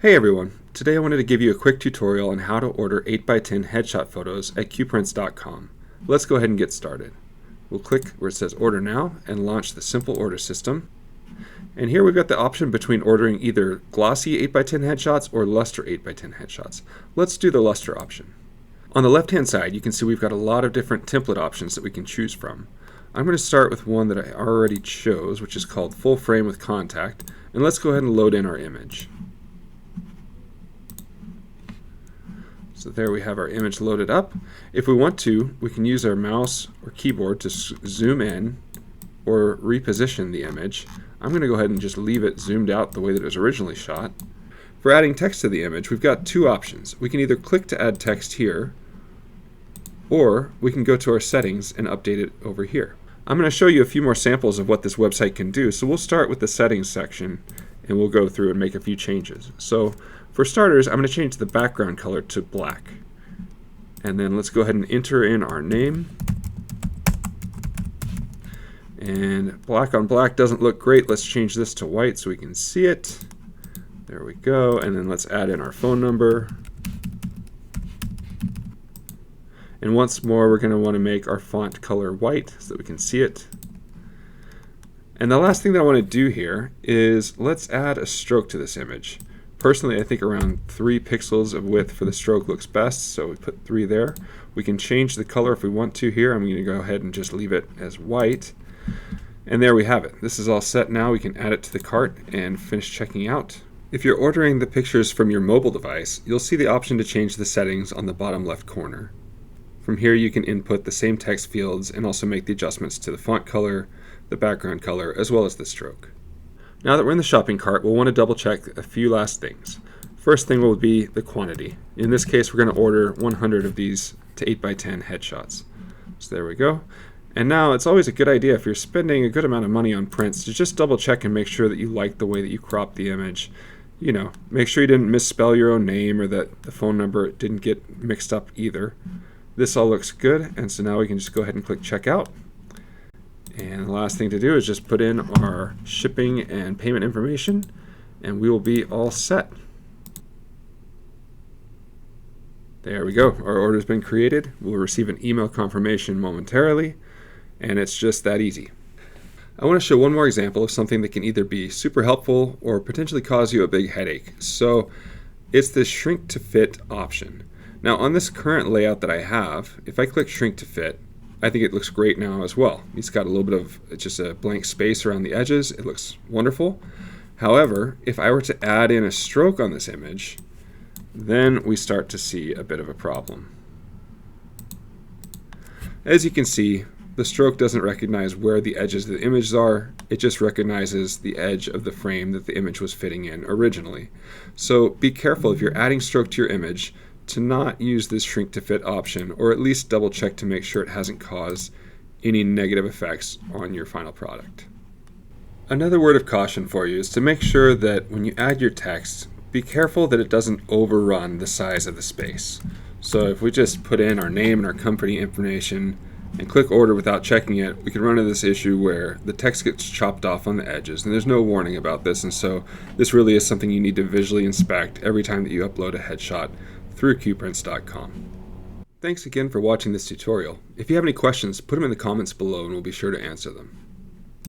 Hey everyone, today I wanted to give you a quick tutorial on how to order 8x10 headshot photos at qprints.com. Let's go ahead and get started. We'll click where it says order now and launch the simple order system. And here we've got the option between ordering either glossy 8x10 headshots or luster 8x10 headshots. Let's do the luster option. On the left hand side you can see we've got a lot of different template options that we can choose from. I'm going to start with one that I already chose, which is called full frame with contact, and let's go ahead and load in our image. So there we have our image loaded up. If we want to, we can use our mouse or keyboard to zoom in or reposition the image. I'm going to go ahead and just leave it zoomed out the way that it was originally shot. For adding text to the image, we've got two options. We can either click to add text here, or we can go to our settings and update it over here. I'm going to show you a few more samples of what this website can do. So we'll start with the settings section and we'll go through and make a few changes. So for starters, I'm going to change the background color to black. And then let's go ahead and enter in our name. And black on black doesn't look great. Let's change this to white so we can see it. There we go. And then let's add in our phone number. And once more, we're going to want to make our font color white so that we can see it. And the last thing that I want to do here is let's add a stroke to this image. Personally, I think around 3 pixels of width for the stroke looks best, so we put 3 there. We can change the color if we want to here. I'm going to go ahead and just leave it as white. And there we have it. This is all set now. We can add it to the cart and finish checking out. If you're ordering the pictures from your mobile device, you'll see the option to change the settings on the bottom left corner. From here you can input the same text fields and also make the adjustments to the font color, the background color, as well as the stroke. Now that we're in the shopping cart, we'll want to double check a few last things. First thing will be the quantity. In this case, we're going to order 100 of these to 8x10 headshots. So there we go. And now it's always a good idea if you're spending a good amount of money on prints to just double check and make sure that you like the way that you crop the image. You know, make sure you didn't misspell your own name or that the phone number didn't get mixed up either. This all looks good, and so now we can just go ahead and click checkout. And the last thing to do is just put in our shipping and payment information, and we will be all set. There we go. Our order's been created. We'll receive an email confirmation momentarily, and it's just that easy. I want to show one more example of something that can either be super helpful or potentially cause you a big headache. So it's the shrink to fit option. Now on this current layout that I have, if I click shrink to fit, I think it looks great now as well. It's got a little bit of just a blank space around the edges. It looks wonderful. However, if I were to add in a stroke on this image, then we start to see a bit of a problem. As you can see, the stroke doesn't recognize where the edges of the images are. It just recognizes the edge of the frame that the image was fitting in originally. So be careful if you're adding stroke to your image to not use this shrink to fit option, or at least double check to make sure it hasn't caused any negative effects on your final product. Another word of caution for you is to make sure that when you add your text, be careful that it doesn't overrun the size of the space. So if we just put in our name and our company information and click order without checking it, we can run into this issue where the text gets chopped off on the edges, and there's no warning about this, and so this really is something you need to visually inspect every time that you upload a headshot through qprints.com. Thanks again for watching this tutorial. If you have any questions, put them in the comments below and we'll be sure to answer them.